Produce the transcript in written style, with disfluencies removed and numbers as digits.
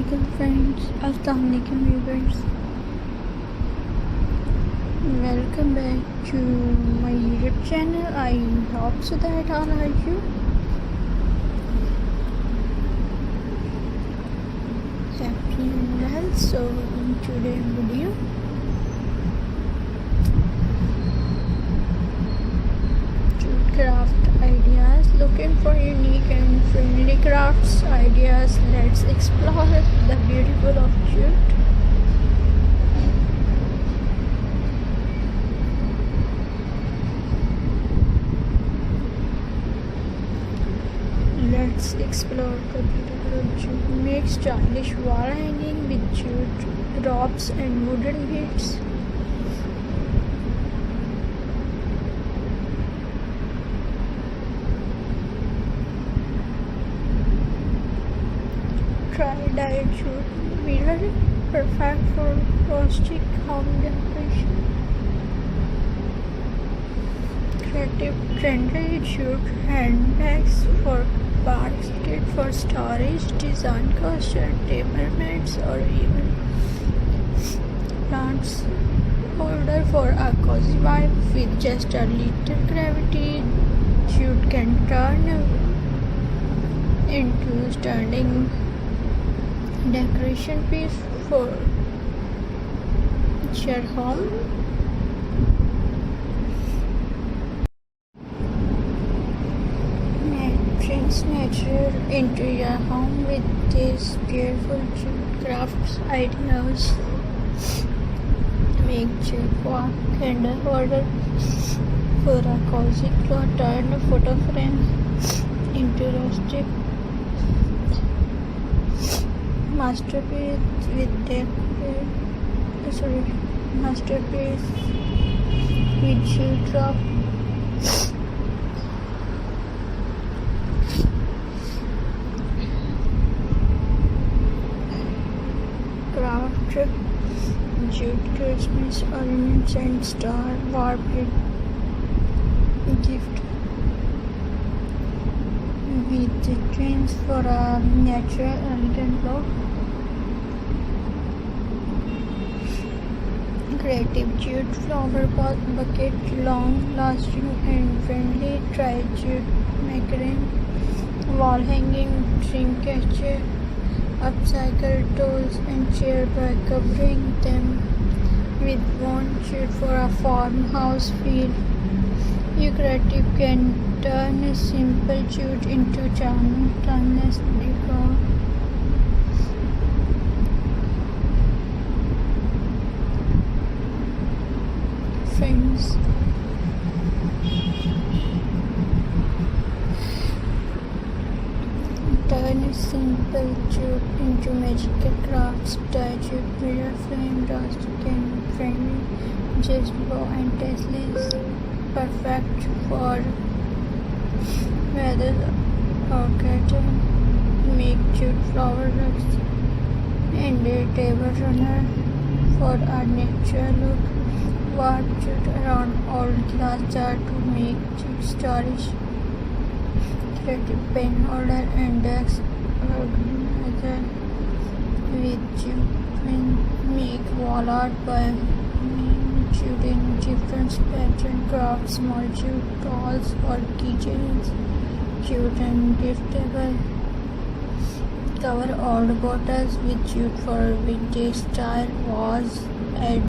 Assalamualaikum friends, Assalamualaikum viewers. Welcome back to my YouTube channel. I hope so that all are you. Happy and well. So in today's video, to craft ideas, looking for unique and friendly crafts ideas. Let's explore the beautiful of jute. Let's explore the beautiful of jute. Make stylish wall hanging with jute ropes and wooden beads. Try dyed jute mirror, perfect for rustic home decoration. Creative trendy jute handbags for basket for storage, design coaster, table mats, or even plants holder for a cozy vibe. With just a little gravity, jute can turn into stunning decoration piece for your home. Brings nature into your home with these beautiful jute crafts ideas. Make jute wall candle holder for a cozy glow. Turn a photo frame into rustic masterpiece with jute drop. Craft jute Christmas ornaments and star warped gift with the twins for a natural elegant look. Creative jute flower pot bucket, long lasting and friendly. Try jute macaron wall hanging, dream catcher, upcycle tools and chair by covering them with one jute for a farmhouse feel. You creative can turn a simple jute into charming timeless decor. Friends, turn a simple jute into magical crafts. Dye jute mirror frame, rustic and friendly, just bow and tassels, perfect for weather or curtain. Make jute flower rugs and a table runner for a natural look. Warp jute around old glass jar to make jute storage. Creative pen holder and desk organizer with jute pen. Make wall art by jute in different pattern. Craft small jute dolls or keychains. Jute and giftable. Cover old bottles with jute for vintage style. Was add